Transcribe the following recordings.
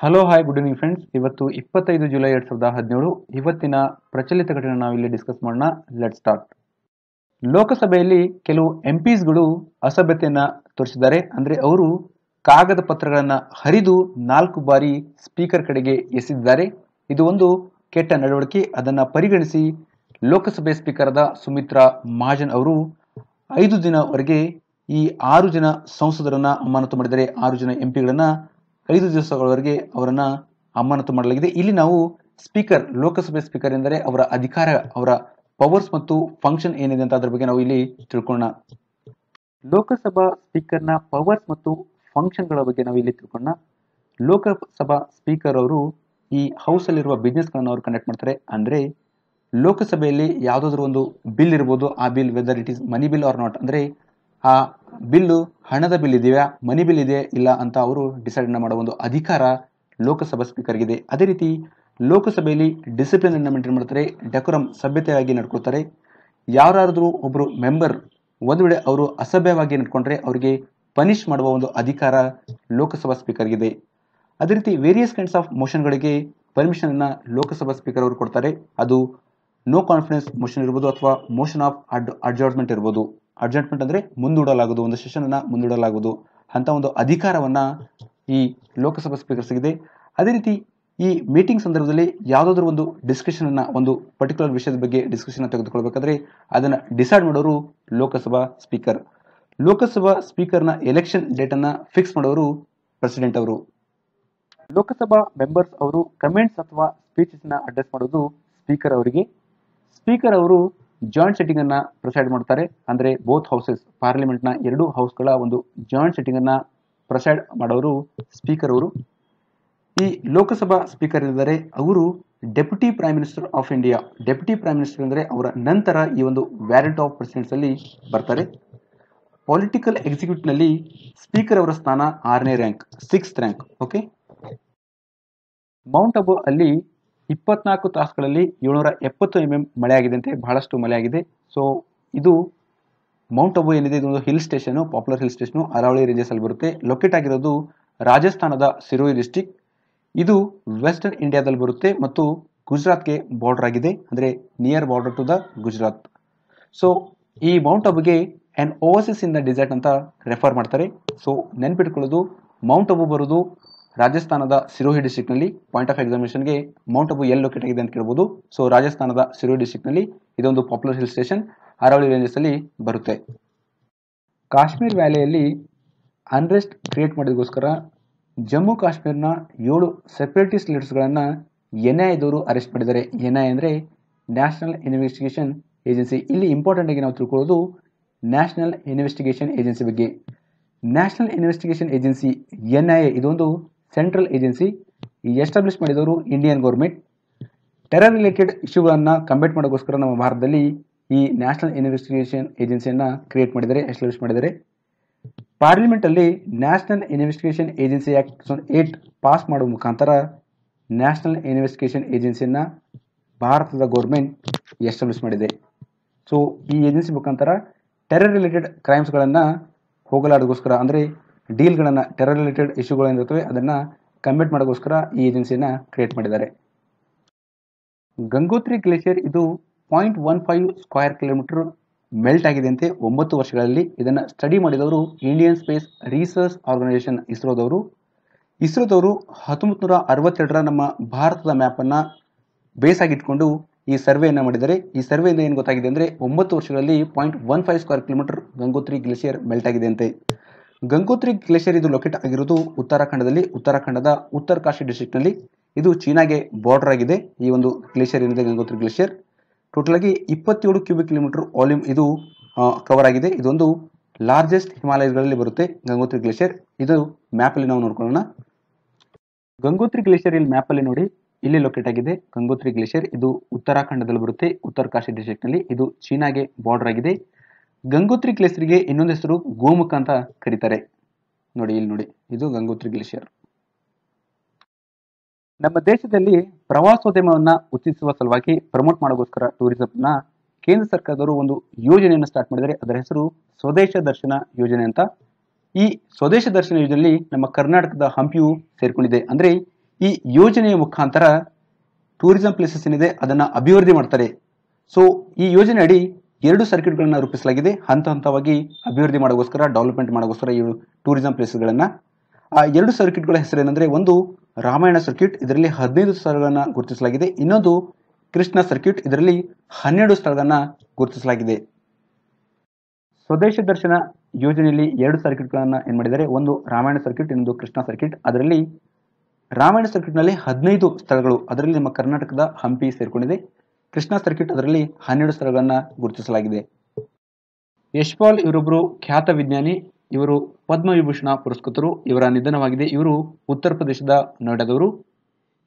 Hello hi good evening friends. ಇವತ್ತು 25 July 2017. ಇವತ್ತಿನ ಪ್ರಚಲಿತ ಘಟನೆ ನಾವು ಇಲ್ಲಿ ಡಿಸ್ಕಸ್ ಮಾಡೋಣ. Let start. ಲೋಕಸಭೆಯಲ್ಲಿ ಕೆಲವು ಎಂಪಿಸ್ಗಳು ಅಸಭ್ಯತೆಯನ್ನ ತೋರಿಸಿದ್ದಾರೆ. ಅಂದ್ರೆ ಅವರು ಕಾಗದ ಪತ್ರಗಳನ್ನ ಹರಿದು 4 ಬಾರಿ ಸ್ಪೀಕರ್ ಕಡೆಗೆ ಎಸೆದಿದ್ದಾರೆ. ಇದು ಒಂದು ಕೆಟ್ಟ ನಡವಳಿಕೆ. ಅದನ್ನ ಪರಿಗಣಿಸಿ ಲೋಕಸಭೆ ಸ್ಪೀಕರ್ ಆದ ಸುಮಿತ್ರಾ ಮಹಾಜನ್ ಅವರು 5 ದಿನವರೆಗೆ ಈ 6 ಜನ ಸಂಸದರನ್ನ ಅಮಾನತು ಮಾಡಿದ್ದಾರೆ. 6 ಜನ ಎಂಪಿಗಳನ್ನ 5 ದಿವಸಗಳವರೆಗೆ ಅವರನ್ನ ಅಮಾನತು ಮಾಡಲಾಗಿದೆ. ಇಲ್ಲಿ ನಾವು ಸ್ಪೀಕರ್, ಲೋಕಸಭೆ ಸ್ಪೀಕರ್ ಎಂದರೆ ಅವರ ಅಧಿಕಾರ, ಅವರ ಪವರ್ಸ್ ಮತ್ತು ಫಂಕ್ಷನ್ ಏನಿದೆ ಅಂತ ಅದ್ರ ಬಗ್ಗೆ ನಾವು ಇಲ್ಲಿ ತಿಳ್ಕೊಳ್ಳೋಣ. ಲೋಕಸಭಾ ಸ್ಪೀಕರ್ನ ಪವರ್ಸ್ ಮತ್ತು ಫಂಕ್ಷನ್ಗಳ ಬಗ್ಗೆ ನಾವು ಇಲ್ಲಿ ತಿಳ್ಕೊಳ್ಳೋಣ. ಲೋಕಸಭಾ ಸ್ಪೀಕರ್ ಅವರು ಈ ಹೌಸ್ ಅಲ್ಲಿರುವ ಬಿಸ್ನೆಸ್ ಗಳನ್ನ ಅವರು ಕಂಡಕ್ಟ್ ಮಾಡ್ತಾರೆ. ಅಂದ್ರೆ ಲೋಕಸಭೆಯಲ್ಲಿ ಯಾವುದಾದ್ರೂ ಒಂದು ಬಿಲ್ ಇರ್ಬೋದು. ಆ bill whether it is money bill or not, ಅಂದ್ರೆ ಆ ಬಿಲ್ಲು ಹಣದ ಬಿಲ್ ಇದೆಯಾ, ಮನಿ ಬಿಲ್ ಇದೆ ಇಲ್ಲ ಅಂತ ಅವರು ಡಿಸೈಡ್ ಮಾಡುವ ಒಂದು ಅಧಿಕಾರ ಲೋಕಸಭಾ ಸ್ಪೀಕರ್ಗಿದೆ. ಅದೇ ರೀತಿ ಲೋಕಸಭೆಯಲ್ಲಿ ಡಿಸಿಪ್ಲಿನ್ ಅನ್ನು ಮೇಂಟೈನ್ ಮಾಡ್ತಾರೆ, ಡೆಕೋರಂ, ಸಭ್ಯತೆಯಾಗಿ ನಡ್ಕೊಳ್ತಾರೆ. ಯಾರಾದ್ರೂ ಒಬ್ರು ಮೆಂಬರ್ ಒಂದು ವೇಳೆ ಅವರು ಅಸಭ್ಯವಾಗಿ ನಡ್ಕೊಂಡ್ರೆ ಅವರಿಗೆ ಪನಿಷ್ ಮಾಡುವ ಒಂದು ಅಧಿಕಾರ ಲೋಕಸಭಾ ಸ್ಪೀಕರ್ಗಿದೆ. ಅದೇ ರೀತಿ ವೇರಿಯಸ್ ಕೈಂಡ್ಸ್ ಆಫ್ ಮೋಷನ್ಗಳಿಗೆ ಪರ್ಮಿಷನ್ ಅನ್ನ ಲೋಕಸಭಾ ಸ್ಪೀಕರ್ ಅವರು ಕೊಡ್ತಾರೆ. ಅದು ನೋ ಕಾನ್ಫಿಡೆನ್ಸ್ ಮೋಷನ್ ಇರ್ಬೋದು ಅಥವಾ ಮೋಷನ್ ಆಫ್ ಅಡ್ಜರ್ಟ್ಮೆಂಟ್ ಇರ್ಬೋದು. ಅಡ್ಜರ್ಟ್ಮೆಂಟ್ ಅಂದ್ರೆ ಮುಂದೂಡಲಾಗುವುದು, ಒಂದು ಸೆಷನ್ ಅನ್ನ ಮುಂದೂಡಲಾಗುವುದು ಅಂತ ಒಂದು ಅಧಿಕಾರವನ್ನ ಈ ಲೋಕಸಭಾ ಸ್ಪೀಕರ್ ಸಿಗಿದೆ. ಅದೇ ರೀತಿ ಈ ಮೀಟಿಂಗ್ ಸಂದರ್ಭದಲ್ಲಿ ಯಾವುದಾದ್ರೂ ಒಂದು ಡಿಸ್ಕಷನ್ ಅನ್ನ, ಒಂದು ಪರ್ಟಿಕ್ಯುಲರ್ ವಿಷಯದ ಬಗ್ಗೆ ಡಿಸ್ಕಷನ್ ತೆಗೆದುಕೊಳ್ಬೇಕಾದ್ರೆ ಅದನ್ನ ಡಿಸೈಡ್ ಮಾಡೋರು ಲೋಕಸಭಾ ಸ್ಪೀಕರ್. ಲೋಕಸಭಾ ಸ್ಪೀಕರ್ನ ಎಲೆಕ್ಷನ್ ಡೇಟ್ ಅನ್ನ ಫಿಕ್ಸ್ ಮಾಡೋರು ಪ್ರೆಸಿಡೆಂಟ್ ಅವರು. ಲೋಕಸಭಾ ಮೆಂಬರ್ಸ್ ಅವರು ಕಮೆಂಟ್ಸ್ ಅಥವಾ ಸ್ಪೀಚಸ್ ನ ಅಡ್ರೆಸ್ ಮಾಡೋದು ಸ್ಪೀಕರ್ ಅವರಿಗೆ. ಸ್ಪೀಕರ್ ಅವರು ಜಾಯಿಂಟ್ ಸೆಟ್ಟಿಂಗ್ ಅನ್ನ ಪ್ರೆಸೈಡ್ ಮಾಡ್ತಾರೆ. ಅಂದ್ರೆ ಬೋತ್ ಹೌಸಸ್, ಪಾರ್ಲಿಮೆಂಟ್ ನ 2 ಹೌಸ್ಗಳ ಒಂದು ಜಾಯಿಂಟ್ ಸೆಟ್ಟಿಂಗ್ ಅನ್ನ ಪ್ರೆಸೈಡ್ ಮಾಡೋರು ಸ್ಪೀಕರ್ ಅವರು. ಈ ಲೋಕಸಭಾ ಸ್ಪೀಕರ್ ಇದ್ದಾರೆ, ಅವರು deputy prime minister of India. Deputy prime minister ಅಂದ್ರೆ ಅವರ ನಂತರ ಈ ಒಂದು ವ್ಯಾರೆಂಟ್ ಆಫ್ ಪ್ರೆಸಿಡೆಂಟ್ಸ್ ಅಲ್ಲಿ ಬರ್ತಾರೆ. ಪೊಲಿಟಿಕಲ್ ಎಕ್ಸಿಕ್ಯೂಟಿವ್ ನಲ್ಲಿ ಸ್ಪೀಕರ್ ಅವರ ಸ್ಥಾನ 6ನೇ rank, 6th rank. Okay. Mount Abu ಅಲ್ಲಿ 24 ತಾಸುಗಳಲ್ಲಿ 770 mm ಮಳೆ ಆಗಿದೆ ಅಂತೆ, ಬಹಳಷ್ಟು ಮಳೆ ಆಗಿದೆ. ಸೊ ಇದು ಮೌಂಟ್ ಅಬು ಏನಿದೆ, ಇದೊಂದು hill station, popular hill station, Aravalli ranges ಅಲ್ಲಿ ಬರುತ್ತೆ. ಲೊಕೇಟ್ ಆಗಿರೋದು ರಾಜಸ್ಥಾನದ ಸಿರೋಹಿ ಡಿಸ್ಟಿಕ್. ಇದು ವೆಸ್ಟರ್ನ್ ಇಂಡಿಯಾದಲ್ಲಿ ಬರುತ್ತೆ ಮತ್ತು ಗುಜರಾತ್ಗೆ ಬಾರ್ಡರ್ ಆಗಿದೆ, ಅಂದ್ರೆ near border to the Gujarat. So ಈ ಮೌಂಟ್ ಅಬುಗೆ an oasis in the desert ಅಂತ ರೆಫರ್ ಮಾಡ್ತಾರೆ. ಸೊ ನೆನ್ಪಿಟ್ಕೊಳ್ಳೋದು, ಮೌಂಟ್ ಅಬು ಬರೋದು ರಾಜಸ್ಥಾನದ ಸಿರೋಹಿ ಡಿಸ್ಟ್ರಿಕ್ಟ್ ನಲ್ಲಿ. ಪಾಯಿಂಟ್ ಆಫ್ ಎಕ್ಸಾಮಿನೇಷನ್ಗೆ ಮೌಂಟ್ ಅಬು ಎಲ್ಲಿ ಲೊಕೇಟ್ ಆಗಿದೆ ಅಂತ ಕೇಳಬಹುದು. ಸೊ ರಾಜಸ್ಥಾನದ ಸಿರೋಹಿ ಡಿಸ್ಟ್ರಿಕ್ಟ್ ನಲ್ಲಿ ಇದೊಂದು popular hill station, Aravalli ranges ಅಲ್ಲಿ ಬರುತ್ತೆ. ಕಾಶ್ಮೀರ್ ವ್ಯಾಲಿಯಲ್ಲಿ ಅನ್ರೆಸ್ಟ್ ಕ್ರಿಯೇಟ್ ಮಾಡೋದಕ್ಕೋಸ್ಕರ ಜಮ್ಮು ಕಾಶ್ಮೀರ್ನ 7 ಸೆಪರೇಟಿಸ್ಟ್ ಲೀಡರ್ಸ್ ಗಳನ್ನ ಎನ್ಐಎದವರು ಅರೆಸ್ಟ್ ಮಾಡಿದ್ದಾರೆ. ಎನ್ಐಎ ಅಂದ್ರೆ ನ್ಯಾಷನಲ್ ಇನ್ವೆಸ್ಟಿಗೇಷನ್ ಏಜೆನ್ಸಿ. ಇಲ್ಲಿ ಇಂಪಾರ್ಟೆಂಟ್ ಆಗಿ ನಾವು ತಿಳ್ಕೊಳ್ಳೋದು ನ್ಯಾಷನಲ್ ಇನ್ವೆಸ್ಟಿಗೇಷನ್ ಏಜೆನ್ಸಿ ಬಗ್ಗೆ. ನ್ಯಾಷನಲ್ ಇನ್ವೆಸ್ಟಿಗೇಷನ್ ಏಜೆನ್ಸಿ ಎನ್ಐಎ ಇದೊಂದು ಸೆಂಟ್ರಲ್ ಏಜೆನ್ಸಿ. ಎಸ್ಟಾಬ್ಲಿಷ್ ಮಾಡಿದವರು ಇಂಡಿಯನ್ ಗೌರ್ಮೆಂಟ್. ಟೆರರ್ ರಿಲೇಟೆಡ್ ಇಶ್ಯೂಗಳನ್ನ ಕಂಬೇಟ್ ಮಾಡೋಕ್ಕೋಸ್ಕರ ನಮ್ಮ ಭಾರತದಲ್ಲಿ ಈ ನ್ಯಾಷನಲ್ ಇನ್ವೆಸ್ಟಿಗೇಷನ್ ಏಜೆನ್ಸಿಯನ್ನ ಕ್ರಿಯೇಟ್ ಮಾಡಿದ್ದಾರೆ, ಎಸ್ಟಾಬ್ಲಿಷ್ ಮಾಡಿದ್ದಾರೆ. ಪಾರ್ಲಿಮೆಂಟ್ ಅಲ್ಲಿ national investigation agency act 2008 pass ಮಾಡುವ ಮುಖಾಂತರ ನ್ಯಾಷನಲ್ ಇನ್ವೆಸ್ಟಿಗೇಷನ್ ಏಜೆನ್ಸಿಯನ್ನ ಭಾರತದ ಗೌರ್ಮೆಂಟ್ ಎಸ್ಟಾಬ್ಲಿಷ್ ಮಾಡಿದೆ. ಸೊ ಈ ಏಜೆನ್ಸಿ ಮುಖಾಂತರ ಟೆರರ್ ರಿಲೇಟೆಡ್ ಕ್ರೈಮ್ಸ್ ಗಳನ್ನ ಹೋಗಲಾಡೋಗೋಸ್ಕರ, ಅಂದ್ರೆ ಡೀಲ್ಗಳನ್ನ, ಟೆರರ್ ರಿಲೇಟೆಡ್ ಇಶ್ಯೂಗಳೇನಿರುತ್ತವೆ ಅದನ್ನ ಕಮಿಟ್ ಮಾಡೋಕ್ಕೋಸ್ಕರ ಈ ಏಜೆನ್ಸಿಯನ್ನ ಕ್ರಿಯೇಟ್ ಮಾಡಿದ್ದಾರೆ. ಗಂಗೋತ್ರಿ ಗ್ಲೇಷಿಯರ್ ಇದು 0.15 ಸ್ಕ್ವೇರ್ ಕಿಲೋಮೀಟರ್ ಮೆಲ್ಟ್ ಆಗಿದೆ ಅಂತೆ 9 ವರ್ಷಗಳಲ್ಲಿ. ಇದನ್ನ ಸ್ಟಡಿ ಮಾಡಿದವರು ಇಂಡಿಯನ್ ಸ್ಪೇಸ್ ರಿಸರ್ಚ್ ಆರ್ಗನೈಸೇಷನ್, ಇಸ್ರೋದವರು. ಇಸ್ರೋದವರು 1962ರ ನಮ್ಮ ಭಾರತದ ಮ್ಯಾಪ್ ಅನ್ನ ಬೇಸ್ ಆಗಿಟ್ಕೊಂಡು ಈ ಸರ್ವೆಯನ್ನ ಮಾಡಿದ್ದಾರೆ. ಈ ಸರ್ವೆಯಿಂದ ಏನು ಗೊತ್ತಾಗಿದೆ ಅಂದ್ರೆ 9 ವರ್ಷಗಳಲ್ಲಿ 0.15 square kilometre Gangotri glacier melt ಆಗಿದೆ ಅಂತೆ. ಗಂಗೋತ್ರಿ ಗ್ಲೇಷಿಯರ್ ಇದು ಲೊಕೇಟ್ ಆಗಿರೋದು ಉತ್ತರಾಖಂಡದಲ್ಲಿ, ಉತ್ತರಾಖಂಡದ ಉತ್ತರಕಾಶಿ ಡಿಸ್ಟ್ರಿಕ್ಟ್ ನಲ್ಲಿ. ಇದು ಚೀನಾಗೆ ಬಾರ್ಡರ್ ಆಗಿದೆ. ಈ ಒಂದು ಗ್ಲೇಷಿಯರ್ ಏನಿದೆ ಗಂಗೋತ್ರಿ ಗ್ಲೇಷಿಯರ್ ಟೋಟಲ್ ಆಗಿ 27 ಕ್ಯೂಬಿಕ್ ಕಿಲೋಮೀಟರ್ ವಾಲ್ಯೂಮ್ ಇದು ಕವರ್ ಆಗಿದೆ. ಇದೊಂದು ಲಾರ್ಜೆಸ್ಟ್ ಹಿಮಾಲಯಗಳಲ್ಲಿ ಬರುತ್ತೆ ಗಂಗೋತ್ರಿ ಗ್ಲೇಷಿಯರ್. ಇದು ಮ್ಯಾಪ್ ಅಲ್ಲಿ ನಾವು ನೋಡ್ಕೊಳ್ಳೋಣ. ಗಂಗೋತ್ರಿ ಗ್ಲೇಷಿಯರ್ ಇಲ್ಲಿ ಮ್ಯಾಪ್ ಅಲ್ಲಿ ನೋಡಿ, ಇಲ್ಲಿ ಲೊಕೇಟ್ ಆಗಿದೆ ಗಂಗೋತ್ರಿ ಗ್ಲೇಷಿಯರ್. ಇದು ಉತ್ತರಾಖಂಡದಲ್ಲಿ ಬರುತ್ತೆ, ಉತ್ತರಕಾಶಿ ಡಿಸ್ಟ್ರಿಕ್ಟ್ ನಲ್ಲಿ. ಇದು ಚೀನಾಗೆ ಬಾರ್ಡರ್ ಆಗಿದೆ. ಗಂಗೋತ್ರಿ ಗ್ಲೇಷಿಯರ್ಗೆ ಇನ್ನೊಂದು ಹೆಸರು ಗೋಮುಖ ಅಂತ ಕರೀತಾರೆ. ನೋಡಿ ಇಲ್ಲಿ ನೋಡಿ, ಇದು ಗಂಗೋತ್ರಿ ಗ್ಲೇಷಿಯರ್. ನಮ್ಮ ದೇಶದಲ್ಲಿ ಪ್ರವಾಸೋದ್ಯಮವನ್ನ ಉತ್ತೇಜಿಸುವ ಸಲುವಾಗಿ ಪ್ರಮೋಟ್ ಮಾಡೋಕ್ಕೋಸ್ಕರ ಟೂರಿಸಂನ ಕೇಂದ್ರ ಸರ್ಕಾರದವರು ಒಂದು ಯೋಜನೆಯನ್ನು ಸ್ಟಾರ್ಟ್ ಮಾಡಿದರೆ. ಅದರ ಹೆಸರು ಸ್ವದೇಶ ದರ್ಶನ ಯೋಜನೆ ಅಂತ. ಈ ಸ್ವದೇಶ ದರ್ಶನ ಯೋಜನೆಯಲ್ಲಿ ನಮ್ಮ ಕರ್ನಾಟಕದ ಹಂಪಿಯು ಸೇರ್ಕೊಂಡಿದೆ. ಅಂದ್ರೆ ಈ ಯೋಜನೆಯ ಮುಖಾಂತರ ಟೂರಿಸಂ ಪ್ಲೇಸಸ್ ಏನಿದೆ ಅದನ್ನ ಅಭಿವೃದ್ಧಿ ಮಾಡ್ತಾರೆ. ಸೊ ಈ ಯೋಜನೆ ಅಡಿ 2 ಸರ್ಕ್ಯೂಟ್ಗಳನ್ನ ರೂಪಿಸಲಾಗಿದೆ. ಹಂತ ಹಂತವಾಗಿ ಅಭಿವೃದ್ಧಿ ಮಾಡೋಗೋಸ್ಕರ, ಡೆವಲಪ್ಮೆಂಟ್ ಮಾಡೋಗೋಸ್ಕರ ಈ ಟೂರಿಸಂ ಪ್ಲೇಸ್ಗಳನ್ನ. ಆ 2 ಸರ್ಕ್ಯೂಟ್ಗಳ ಹೆಸರೇನೆಂದ್ರೆ, ಒಂದು ರಾಮಾಯಣ ಸರ್ಕ್ಯೂಟ್, ಇದರಲ್ಲಿ 15 ಸ್ಥಳಗಳನ್ನ ಗುರುತಿಸಲಾಗಿದೆ. ಇನ್ನೊಂದು ಕೃಷ್ಣ ಸರ್ಕ್ಯೂಟ್, ಇದರಲ್ಲಿ 12 ಸ್ಥಳಗಳನ್ನ ಗುರುತಿಸಲಾಗಿದೆ. ಸ್ವದೇಶ ದರ್ಶನ ಯೋಜನೆಯಲ್ಲಿ 2 ಸರ್ಕ್ಯೂಟ್ಗಳನ್ನ ಏನ್ ಮಾಡಿದ್ದಾರೆ, ಒಂದು ರಾಮಾಯಣ ಸರ್ಕ್ಯೂಟ್, ಇನ್ನೊಂದು ಕೃಷ್ಣ ಸರ್ಕ್ಯೂಟ್. ಅದರಲ್ಲಿ ರಾಮಾಯಣ ಸರ್ಕ್ಯೂಟ್ ನಲ್ಲಿ 15 ಸ್ಥಳಗಳು, ಅದರಲ್ಲಿ ನಮ್ಮ ಕರ್ನಾಟಕದ ಹಂಪಿ ಸೇರ್ಕೊಂಡಿದೆ. ಕೃಷ್ಣ ಸರ್ಕ್ಯೂಟ್ ಅದರಲ್ಲಿ 12 ಸ್ಥಳಗಳನ್ನ ಗುರುತಿಸಲಾಗಿದೆ. ಯಶ್ಪಾಲ್ ಇವರೊಬ್ಬರು ಖ್ಯಾತ ವಿಜ್ಞಾನಿ, ಇವರು ಪದ್ಮವಿಭೂಷಣ ಪುರಸ್ಕೃತರು. ಇವರ ನಿಧನವಾಗಿದೆ. ಇವರು ಉತ್ತರ ಪ್ರದೇಶದ ನೋಯ್ಡಾದವರು.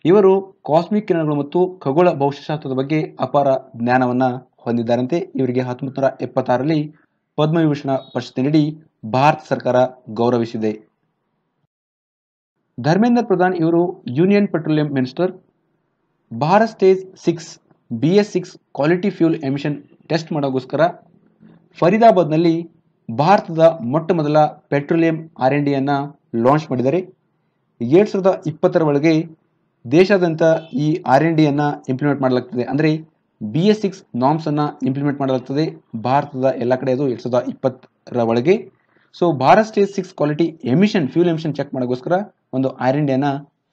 ಇವರು ಕಾಸ್ಮಿಕ್ ಕಿರಣಗಳು ಮತ್ತು ಖಗೋಳ ಭೌತಶಾಸ್ತ್ರದ ಬಗ್ಗೆ ಅಪಾರ ಜ್ಞಾನವನ್ನ ಹೊಂದಿದ್ದಾರಂತೆ. ಇವರಿಗೆ 1976ರಲ್ಲಿ ಪದ್ಮವಿಭೂಷಣ ಪ್ರಶಸ್ತಿ ನೀಡಿ ಭಾರತ ಸರ್ಕಾರ ಗೌರವಿಸಿದೆ. ಧರ್ಮೇಂದ್ರ ಪ್ರಧಾನ್ ಇವರು union petroleum minister. Bharat stage 6 BS6 quality fuel emission test ಮಾಡೋಗೋಸ್ಕರ ಫರೀದಾಬಾದ್ನಲ್ಲಿ ಭಾರತದ ಮೊಟ್ಟ ಮೊದಲ ಪೆಟ್ರೋಲಿಯಂ R&D ಅನ್ನ ಲಾಂಚ್ ಮಾಡಿದ್ದಾರೆ. 2020ರ ಒಳಗೆ ದೇಶಾದ್ಯಂತ ಈ R&D ಅನ್ನ ಇಂಪ್ಲಿಮೆಂಟ್ ಮಾಡಲಾಗ್ತದೆ. ಅಂದರೆ BS6 ನಾರ್ಮ್ಸ್ ಅನ್ನ ಇಂಪ್ಲಿಮೆಂಟ್ ಮಾಡಲಾಗ್ತದೆ ಭಾರತದ ಎಲ್ಲ ಕಡೆ. ಅದು 2020ರ ಒಳಗೆ. So Bharat stage 6 quality emission fuel emission check ಮಾಡೋಗೋಸ್ಕರ ಒಂದು R&D ಅನ್ನ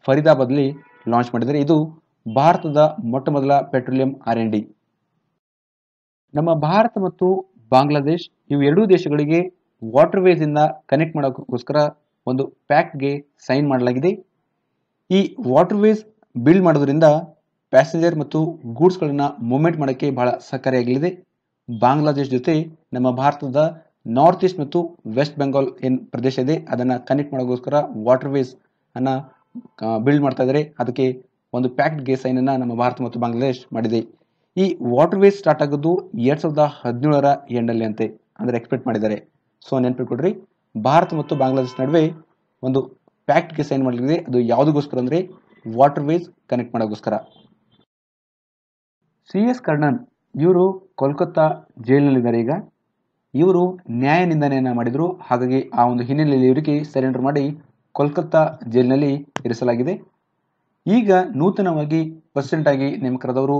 ಫರೀದಾಬಾದ್ಲಿ ಲಾಂಚ್ ಮಾಡಿದ್ದಾರೆ. ಇದು ಭಾರತದ ಮೊಟ್ಟ ಮೊದಲ ಪೆಟ್ರೋಲಿಯಂ R&D. ನಮ್ಮ ಭಾರತ ಮತ್ತು ಬಾಂಗ್ಲಾದೇಶ್ ಇವು 2 ದೇಶಗಳಿಗೆ ವಾಟರ್ ವೇಸ್ ಇಂದ ಕನೆಕ್ಟ್ ಮಾಡೋಕ್ಕೋಸ್ಕರ ಒಂದು ಪ್ಯಾಕ್ಟ್ಗೆ ಸೈನ್ ಮಾಡಲಾಗಿದೆ. ಈ ವಾಟರ್ ವೇಸ್ ಬಿಲ್ಡ್ ಮಾಡೋದ್ರಿಂದ ಪ್ಯಾಸೆಂಜರ್ ಮತ್ತು ಗೂಡ್ಸ್ ಗಳನ್ನ ಮೂವ್ಮೆಂಟ್ ಮಾಡೋಕ್ಕೆ ಬಹಳ ಸಹಕಾರಿಯಾಗಲಿದೆ. ಬಾಂಗ್ಲಾದೇಶ್ ಜೊತೆ ನಮ್ಮ ಭಾರತದ ನಾರ್ತ್ ಈಸ್ಟ್ ಮತ್ತು ವೆಸ್ಟ್ ಬೆಂಗಾಲ್ ಏನ್ ಪ್ರದೇಶ ಇದೆ ಅದನ್ನ ಕನೆಕ್ಟ್ ಮಾಡೋಕ್ಕೋಸ್ಕರ ವಾಟರ್ ವೇಸ್ ಅನ್ನ ಬಿಲ್ಡ್ ಮಾಡ್ತಾ ಇದ್ದಾರೆ. ಅದಕ್ಕೆ ಒಂದು ಪ್ಯಾಕ್ಟ್ಗೆ ಸೈನ್ ಅನ್ನ ನಮ್ಮ ಭಾರತ ಮತ್ತು ಬಾಂಗ್ಲಾದೇಶ್ ಮಾಡಿದೆ. ಈ ವಾಟರ್ ವೇಸ್ ಸ್ಟಾರ್ಟ್ ಆಗೋದು 2017ರ ಎಂಡಲ್ಲಿ ಅಂತೆ, ಅಂದ್ರೆ ಎಕ್ಸ್ಪೆಕ್ಟ್ ಮಾಡಿದ್ದಾರೆ. ಸೊ ನೆನ್ಪಿಟ್ಕೊಡ್ರಿ, ಭಾರತ ಮತ್ತು ಬಾಂಗ್ಲಾದೇಶ್ ನಡುವೆ ಒಂದು ಪ್ಯಾಕ್ಟ್ಗೆ ಸೈನ್ ಮಾಡಲಾಗಿದೆ. ಅದು ಯಾವುದಕ್ಕೋಸ್ಕರ ಅಂದ್ರೆ ವಾಟರ್ ವೇಸ್ ಕನೆಕ್ಟ್ ಮಾಡೋಕ್ಕೋಸ್ಕರ. CS ಕರ್ಣನ್ ಇವರು ಕೋಲ್ಕತ್ತಾ ಜೈಲಿನಲ್ಲಿದ್ದಾರೆ. ಈಗ ಇವರು ನ್ಯಾಯ ನಿಂದನೆಯನ್ನ ಮಾಡಿದ್ರು. ಹಾಗಾಗಿ ಆ ಒಂದು ಹಿನ್ನೆಲೆಯಲ್ಲಿ ಇವರಿಗೆ ಸರೆಂಡರ್ ಮಾಡಿ ಕೋಲ್ಕತ್ತಾ ಜೈಲಿನಲ್ಲಿ ಇರಿಸಲಾಗಿದೆ. ಈಗ ನೂತನವಾಗಿ ಪ್ರೆಸಿಡೆಂಟ್ ಆಗಿ ನೇಮಕರಾದವರು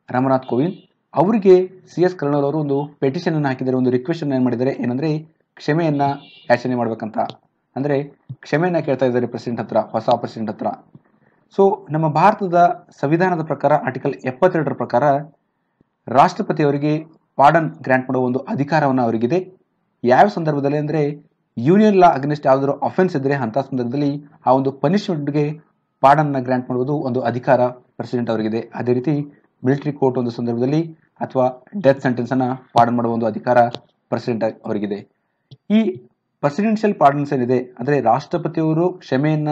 ರಾಮನಾಥ್ ಕೋವಿಂದ್. ಅವರಿಗೆ CS ಕರ್ಣನ್ ಅವರು ಒಂದು ಪೆಟಿಷನ್ ಅನ್ನು ಹಾಕಿದ್ದಾರೆ, ಒಂದು ರಿಕ್ವೆಸ್ಟ್ ಅನ್ನು ಏನ್ ಮಾಡಿದ್ದಾರೆ, ಏನಂದ್ರೆ ಕ್ಷಮೆಯನ್ನ ಯಾಚನೆ ಮಾಡ್ಬೇಕಂತ. ಅಂದ್ರೆ ಕ್ಷಮೆಯನ್ನ ಕೇಳ್ತಾ ಇದ್ದಾರೆ ಪ್ರೆಸಿಡೆಂಟ್ ಹತ್ರ, ಹೊಸ ಪ್ರೆಸಿಡೆಂಟ್ ಹತ್ರ. ಸೊ ನಮ್ಮ ಭಾರತದ ಸಂವಿಧಾನದ ಪ್ರಕಾರ ಆರ್ಟಿಕಲ್ 72ರ ಪ್ರಕಾರ ರಾಷ್ಟ್ರಪತಿಯವರಿಗೆ ಪಾರ್ಡನ್ ಗ್ರಾಂಟ್ ಮಾಡುವ ಒಂದು ಅಧಿಕಾರವನ್ನು ಅವರಿಗಿದೆ. ಯಾವ ಸಂದರ್ಭದಲ್ಲಿ ಅಂದ್ರೆ ಯೂನಿಯನ್ ಲಾ ಅಗೇನ್ಸ್ಟ್ ಯಾವ್ದಾದ್ರು ಅಫೆನ್ಸ್ ಇದ್ರೆ ಅಂತ ಸಂದರ್ಭದಲ್ಲಿ ಆ ಒಂದು ಪನಿಷ್ಮೆಂಟ್ಗೆ ಪಾರ್ಡನ್ ಗ್ರಾಂಟ್ ಮಾಡುವುದು ಒಂದು ಅಧಿಕಾರ ಪ್ರೆಸಿಡೆಂಟ್ ಅವರಿಗಿದೆ. ಅದೇ ರೀತಿ ಮಿಲಿಟರಿ ಕೋರ್ಟ್ ಒಂದು ಸಂದರ್ಭದಲ್ಲಿ ಅಥವಾ ಡೆತ್ ಸೆಂಟೆನ್ಸ್ ಅನ್ನ ಪಾರ್ಡನ್ ಮಾಡುವ ಒಂದು ಅಧಿಕಾರ ಪ್ರೆಸಿಡೆಂಟ್ ಅವರಿಗಿದೆ. ಈ ಪ್ರೆಸಿಡೆನ್ಷಿಯಲ್ ಪಾರ್ಡನ್ಸ್ ಏನಿದೆ ಅಂದ್ರೆ ರಾಷ್ಟ್ರಪತಿಯವರು ಕ್ಷಮೆಯನ್ನ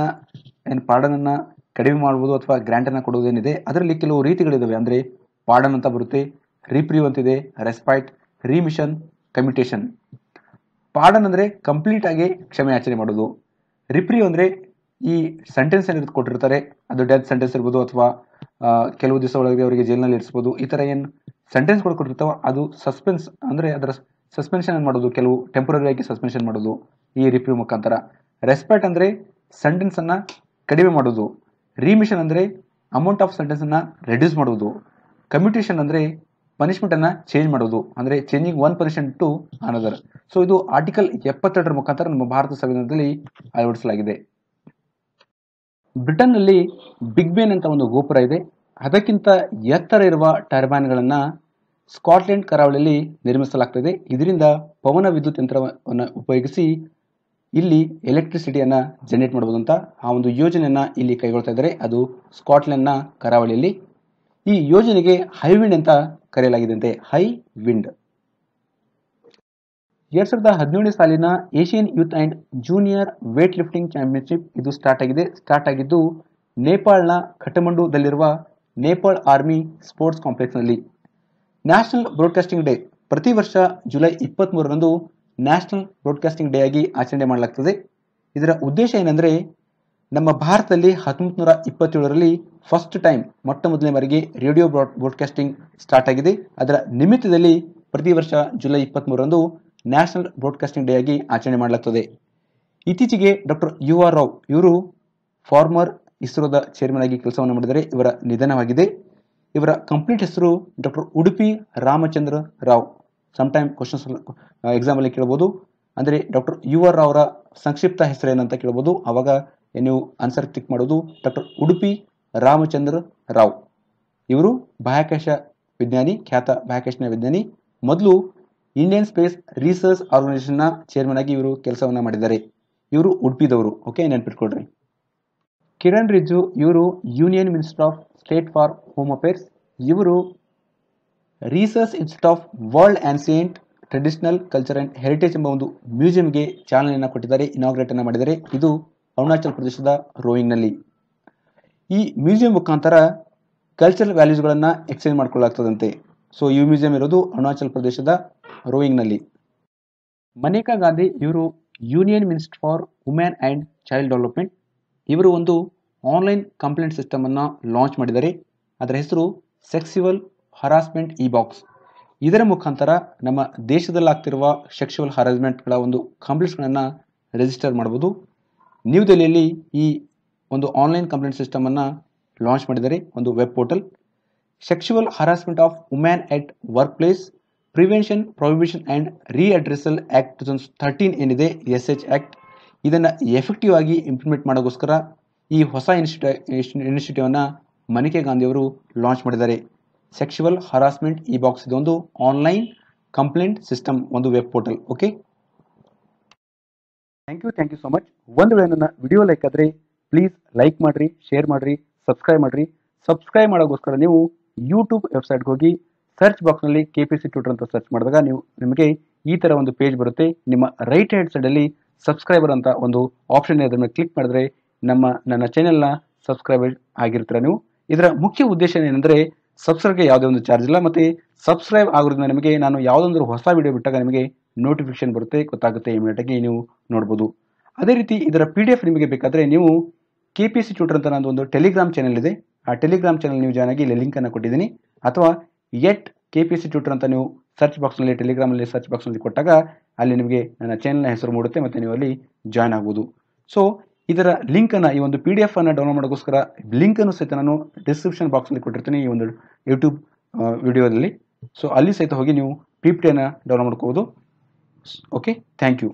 ಪಾರ್ಡನ್ ಅನ್ನ ಕಡಿಮೆ ಮಾಡಬಹುದು ಅಥವಾ ಗ್ರಾಂಟ್ ಅನ್ನ ಕೊಡುವುದೇನಿದೆ, ಅದರಲ್ಲಿ ಕೆಲವು ರೀತಿಗಳಿದಾವೆ. ಅಂದ್ರೆ ಪಾರ್ಡನ್ ಅಂತ ಬರುತ್ತೆ, ರಿಪ್ರೀವ್ ಅಂತಿದೆ, ರೆಸ್ಪೈಟ್, ರಿಮಿಷನ್, ಕಮ್ಯುಟೇಷನ್. ಪಾರ್ಡನ್ ಅಂದ್ರೆ ಕಂಪ್ಲೀಟ್ ಆಗಿ ಕ್ಷಮೆ ಯಾಚನೆ ಮಾಡೋದು. ರಿಪ್ರೀವ್ ಅಂದ್ರೆ ಈ ಸೆಂಟೆನ್ಸ್ ಏನಿರುತ್ತೆ ಕೊಟ್ಟಿರ್ತಾರೆ, ಅದು ಡೆತ್ ಸೆಂಟೆನ್ಸ್ ಇರ್ಬೋದು ಅಥವಾ ಕೆಲವು ದಿವಸ ಒಳಗೆ ಅವರಿಗೆ ಜೈಲಿನಲ್ಲಿ ಇರಿಸಬಹುದು. ಈ ತರ ಏನ್ ಸೆಂಟೆನ್ಸ್ ಕೊಟ್ಟಿರ್ತಾವ ಅದು ಸಸ್ಪೆನ್ಸ್ ಅಂದ್ರೆ ಅದರ ಸಸ್ಪೆನ್ಷನ್ ಮಾಡೋದು, ಕೆಲವು ಟೆಂಪರರಿ ಆಗಿ ಸಸ್ಪೆನ್ಷನ್ ಮಾಡೋದು ಈ ರಿಪ್ರೀವ್ ಮುಖಾಂತರ. ರೆಸ್ಪೆಕ್ಟ್ ಅಂದ್ರೆ ಸೆಂಟೆನ್ಸ್ ಅನ್ನ ಕಡಿಮೆ ಮಾಡೋದು. ರಿಮಿಷನ್ ಅಂದ್ರೆ ಅಮೌಂಟ್ ಆಫ್ ಸೆಂಟೆನ್ಸ್ ಅನ್ನ ರೆಡ್ಯೂಸ್ ಮಾಡುವುದು. ಕಮ್ಯುಟೇಷನ್ ಅಂದ್ರೆ ಪನಿಷ್ಮೆಂಟ್ ಅನ್ನ ಚೇಂಜ್ ಮಾಡೋದು, ಅಂದ್ರೆ changing one punishment to another. So ಇದು ಆರ್ಟಿಕಲ್ 72ರ ಮುಖಾಂತರ ನಮ್ಮ ಭಾರತ ಸಂವಿಧಾನದಲ್ಲಿ ಅಳವಡಿಸಲಾಗಿದೆ. ಬ್ರಿಟನ್ ನಲ್ಲಿ ಬಿಗ್ ಬೆನ್ ಅಂತ ಒಂದು ಗೋಪುರ ಇದೆ. ಅದಕ್ಕಿಂತ ಎತ್ತರ ಇರುವ ಟರ್ಬೈನ್ಗಳನ್ನ ಸ್ಕಾಟ್ಲೆಂಡ್ ಕರಾವಳಿಯಲ್ಲಿ ನಿರ್ಮಿಸಲಾಗ್ತದೆ. ಇದರಿಂದ ಪವನ ವಿದ್ಯುತ್ ಯಂತ್ರವನ್ನು ಉಪಯೋಗಿಸಿ ಇಲ್ಲಿ ಎಲೆಕ್ಟ್ರಿಸಿಟಿಯನ್ನ ಜನರೇಟ್ ಮಾಡಬಹುದು ಅಂತ ಆ ಒಂದು ಯೋಜನೆಯನ್ನ ಇಲ್ಲಿ ಕೈಗೊಳ್ತಾ ಇದ್ದಾರೆ. ಅದು ಸ್ಕಾಟ್ಲೆಂಡ್ನ ಕರಾವಳಿಯಲ್ಲಿ. ಈ ಯೋಜನೆಗೆ ಹೈ ವಿಂಡ್ ಅಂತ ಕರೆಯಲಾಗಿದೆ ಅಂತೆ, ಹೈ ವಿಂಡ್. 2017 ಸಾಲಿನ Asian youth and junior weight lifting championship ಇದು ಸ್ಟಾರ್ಟ್ ಆಗಿದ್ದು ನೇಪಾಳನ ಕಠಮಂಡುದಲ್ಲಿರುವ ನೇಪಾಳ್ ಆರ್ಮಿ ಸ್ಪೋರ್ಟ್ಸ್ ಕಾಂಪ್ಲೆಕ್ಸ್ ನಲ್ಲಿ. ನ್ಯಾಷನಲ್ ಬ್ರಾಡ್ಕಾಸ್ಟಿಂಗ್ ಡೇ ಪ್ರತಿ ವರ್ಷ ಜುಲೈ 23ರಂದು ನ್ಯಾಷನಲ್ ಬ್ರಾಡ್ಕಾಸ್ಟಿಂಗ್ ಡೇ ಆಗಿ ಆಚರಣೆ ಮಾಡಲಾಗ್ತದೆ. ಇದರ ಉದ್ದೇಶ ಏನಂದ್ರೆ ನಮ್ಮ ಭಾರತದಲ್ಲಿ 1927ರಲ್ಲಿ ಫಸ್ಟ್ ಟೈಮ್ ಮೊಟ್ಟ ಮೊದಲನೇ ಬಾರಿಗೆ ರೇಡಿಯೋ ಬ್ರಾಡ್ಕಾಸ್ಟಿಂಗ್ ಸ್ಟಾರ್ಟ್ ಆಗಿದೆ. ಅದರ ನಿಮಿತ್ತದಲ್ಲಿ ಪ್ರತಿ ವರ್ಷ ಜುಲೈ 23ರಂದು ನ್ಯಾಷನಲ್ ಬ್ರಾಡ್ಕಾಸ್ಟಿಂಗ್ ಡೇ ಆಗಿ ಆಚರಣೆ ಮಾಡಲಾಗ್ತದೆ. ಇತ್ತೀಚೆಗೆ ಡಾಕ್ಟರ್ UR ರಾವ್ ಇವರು ಫಾರ್ಮರ್ ಇಸ್ರೋದ ಚೇರ್ಮನ್ ಆಗಿ ಕೆಲಸವನ್ನು ಮಾಡಿದರೆ ಇವರ ನಿಧನವಾಗಿದೆ. ಇವರ ಕಂಪ್ಲೀಟ್ ಹೆಸರು doctor Udupi Ramachandra Rao. Sometime questions exam ಅಲ್ಲಿ ಕೇಳಬಹುದು. ಅಂದರೆ ಡಾಕ್ಟರ್ ಯು ಆರ್ ಅವರ ಸಂಕ್ಷಿಪ್ತ ಹೆಸರು ಏನಂತ ಕೇಳಬಹುದು. ಅವಾಗ ನೀವು ಆನ್ಸರ್ ಕ್ಲಿಕ್ ಮಾಡೋದು ಡಾಕ್ಟರ್ ಉಡುಪಿ ರಾಮಚಂದ್ರ ರಾವ್. ಇವರು ಬಾಹ್ಯಾಕಾಶ ವಿಜ್ಞಾನಿ, ಖ್ಯಾತ ಬಾಹ್ಯಾಕಾಶ ವಿಜ್ಞಾನಿ. ಮೊದಲು ಇಂಡಿಯನ್ ಸ್ಪೇಸ್ ರಿಸರ್ಚ್ ಆರ್ಗನೈಸೇಷನ್ನ ಚೇರ್ಮನ್ ಆಗಿ ಇವರು ಕೆಲಸವನ್ನ ಮಾಡಿದ್ದಾರೆ. ಇವರು ಉಡುಪಿದವರು. ಓಕೆ, ನೆನ್ಪಿಟ್ಕೊಳ್ರಿ. ಕಿರಣ್ ರಿಜ್ಜು ಇವರು union minister of state for home affairs. ಇವರು research institute of world ancient traditional culture and heritage ಎಂಬ ಒಂದು ಮ್ಯೂಸಿಯಂಗೆ ಚಾಲನೆಯನ್ನು ಕೊಟ್ಟಿದ್ದಾರೆ, ಇನಾಗ್ರೇಟ್ ಅನ್ನು ಮಾಡಿದ್ದಾರೆ. ಇದು ಅರುಣಾಚಲ ಪ್ರದೇಶದ ರೋಯಿಂಗ್ನಲ್ಲಿ. ಈ ಮ್ಯೂಸಿಯಂ ಮುಖಾಂತರ ಕಲ್ಚರಲ್ ವ್ಯಾಲ್ಯೂಸ್ಗಳನ್ನು ಎಕ್ಸ್ಚೇಂಜ್ ಮಾಡ್ಕೊಳ್ಳಾಗ್ತದಂತೆ. ಸೊ ಈ ಮ್ಯೂಸಿಯಂ ಇರೋದು ಅರುಣಾಚಲ ಪ್ರದೇಶದ ರೋಯಿಂಗ್ನಲ್ಲಿ. ಮನೇಕಾ ಗಾಂಧಿ ಇವರು union minister for women and child development. ಇವರು ಒಂದು ಆನ್ಲೈನ್ ಕಂಪ್ಲೇಂಟ್ ಸಿಸ್ಟಮ್ ಅನ್ನು ಲಾಂಚ್ ಮಾಡಿದ್ದಾರೆ. ಅದರ ಹೆಸರು ಸೆಕ್ಸುವಲ್ ಹರಾಸ್ಮೆಂಟ್ ಇ ಬಾಕ್ಸ್. ಇದರ ಮುಖಾಂತರ ನಮ್ಮ ದೇಶದಲ್ಲಾಗ್ತಿರುವ ಸೆಕ್ಸುವಲ್ ಹರಾಸ್ಮೆಂಟ್ಗಳ ಒಂದು ಕಂಪ್ಲೇಂಟ್ಸ್ಗಳನ್ನು ರಿಜಿಸ್ಟರ್ ಮಾಡಬಹುದು. ನ್ಯೂ ದೆಹಲಿಯಲ್ಲಿ ಈ ಒಂದು ಆನ್ಲೈನ್ ಕಂಪ್ಲೇಂಟ್ ಸಿಸ್ಟಮ್ ಅನ್ನು ಲಾಂಚ್ ಮಾಡಿದ್ದಾರೆ, ಒಂದು web portal. Sexual harassment of women at workplace prevention prohibition and redressal act 2013 ಏನಿದೆ, SH ಆ್ಯಕ್ಟ್, ಇದನ್ನು ಎಫೆಕ್ಟಿವ್ ಆಗಿ ಇಂಪ್ಲಿಮೆಂಟ್ ಮಾಡೋಕ್ಕೋಸ್ಕರ ಈ ಹೊಸ ಇನಿಷಿಯೇಟಿವ್ ಅನ್ನು ಮನೇಕಾ ಗಾಂಧಿಯವರು ಲಾಂಚ್ ಮಾಡಿದ್ದಾರೆ. ಸೆಕ್ಸುವಲ್ ಹರಾಸ್ಮೆಂಟ್ ಇ ಬಾಕ್ಸ್ ಇದೊಂದು ಆನ್ಲೈನ್ ಕಂಪ್ಲೇಂಟ್ ಸಿಸ್ಟಮ್, ಒಂದು web portal. Okay, thank you so much. ಒಂದು ವೇಳೆ ನನ್ನ ವಿಡಿಯೋ ಲೈಕ್ ಆದರೆ ಪ್ಲೀಸ್ ಲೈಕ್ ಮಾಡಿರಿ, ಶೇರ್ ಮಾಡಿರಿ, ಸಬ್ಸ್ಕ್ರೈಬ್ ಮಾಡಿರಿ. ಸಬ್ಸ್ಕ್ರೈಬ್ ಮಾಡೋಕ್ಕೋಸ್ಕರ ನೀವು ಯೂಟ್ಯೂಬ್ ವೆಬ್ಸೈಟ್ಗೆ ಹೋಗಿ ಸರ್ಚ್ ಬಾಕ್ಸ್ನಲ್ಲಿ KPC ಟ್ಯೂಟರ್ ಅಂತ ಸರ್ಚ್ ಮಾಡಿದಾಗ ನಿಮಗೆ ಈ ಥರ ಒಂದು ಪೇಜ್ ಬರುತ್ತೆ. ನಿಮ್ಮ ರೈಟ್ ಹ್ಯಾಂಡ್ ಸೈಡಲ್ಲಿ ಸಬ್ಸ್ಕ್ರೈಬರ್ ಅಂತ ಒಂದು ಆಪ್ಷನ್ ಇದೆ, ಅದರ ಮೇಲೆ ಕ್ಲಿಕ್ ಮಾಡಿದ್ರೆ ನನ್ನ ಚಾನೆಲ್ನ ಸಬ್ಸ್ಕ್ರೈಬರ್ ಆಗಿರ್ತೀರ ನೀವು. ಇದರ ಮುಖ್ಯ ಉದ್ದೇಶ ಏನೆಂದರೆ ಸಬ್ಸ್ಕ್ರೈಬ್ಗೆ ಯಾವುದೇ ಒಂದು ಚಾರ್ಜ್ ಇಲ್ಲ, ಮತ್ತು ಸಬ್ಸ್ಕ್ರೈಬ್ ಆಗೋದ್ರಿಂದ ನಿಮಗೆ ನಾನು ಯಾವುದೊಂದು ಹೊಸ ವಿಡಿಯೋ ಬಿಟ್ಟಾಗ ನಿಮಗೆ ನೋಟಿಫಿಕೇಶನ್ ಬರುತ್ತೆ, ಗೊತ್ತಾಗುತ್ತೆ, ಇಮಿಡಿಯೇಟಾಗಿ ನೀವು ನೋಡ್ಬೋದು. ಅದೇ ರೀತಿ ಇದರ PDF ನಿಮಗೆ ಬೇಕಾದರೆ ನೀವು KPC ಟ್ಯೂಟರ್ ಅಂತ ನಂದು ಒಂದು ಟೆಲಿಗ್ರಾಮ್ ಚಾನಲ್ ಇದೆ. ಆ ಟೆಲಿಗ್ರಾಮ್ ಚಾನಲ್ ನೀವು ಜಾಯ್ನ್ ಆಗಿ ಇಲ್ಲಿ ಲಿಂಕನ್ನು ಕೊಟ್ಟಿದ್ದೀನಿ. ಅಥವಾ KPC ಟ್ಯೂಟರ್ ಅಂತ ನೀವು ಸರ್ಚ್ ಬಾಕ್ಸ್ನಲ್ಲಿ, ಟೆಲಿಗ್ರಾಮಲ್ಲಿ ಸರ್ಚ್ ಬಾಕ್ಸ್ನಲ್ಲಿ ಕೊಟ್ಟಾಗ ಅಲ್ಲಿ ನಿಮಗೆ ನನ್ನ ಚಾನಲ್ನ ಹೆಸರು ಮೂಡುತ್ತೆ, ಮತ್ತು ನೀವು ಅಲ್ಲಿ ಜಾಯ್ನ್ ಆಗ್ಬೋದು. ಸೊ ಇದರ ಲಿಂಕನ್ನು, ಈ ಒಂದು PDF ಅನ್ನು ಡೌನ್ಲೋಡ್ ಮಾಡೋಕ್ಕೋಸ್ಕರ ಲಿಂಕನ್ನು ಸಹಿತ ನಾನು ಡಿಸ್ಕ್ರಿಪ್ಷನ್ ಬಾಕ್ಸಲ್ಲಿ ಕೊಟ್ಟಿರ್ತೀನಿ ಈ ಒಂದು ಯೂಟ್ಯೂಬ್ ವಿಡಿಯೋದಲ್ಲಿ. ಸೊ ಅಲ್ಲಿ ಸಹಿತ ಹೋಗಿ ನೀವು PPT ಅನ್ನು ಡೌನ್ಲೋಡ್ ಮಾಡ್ಕೋಬೋದು. Okay, thank you.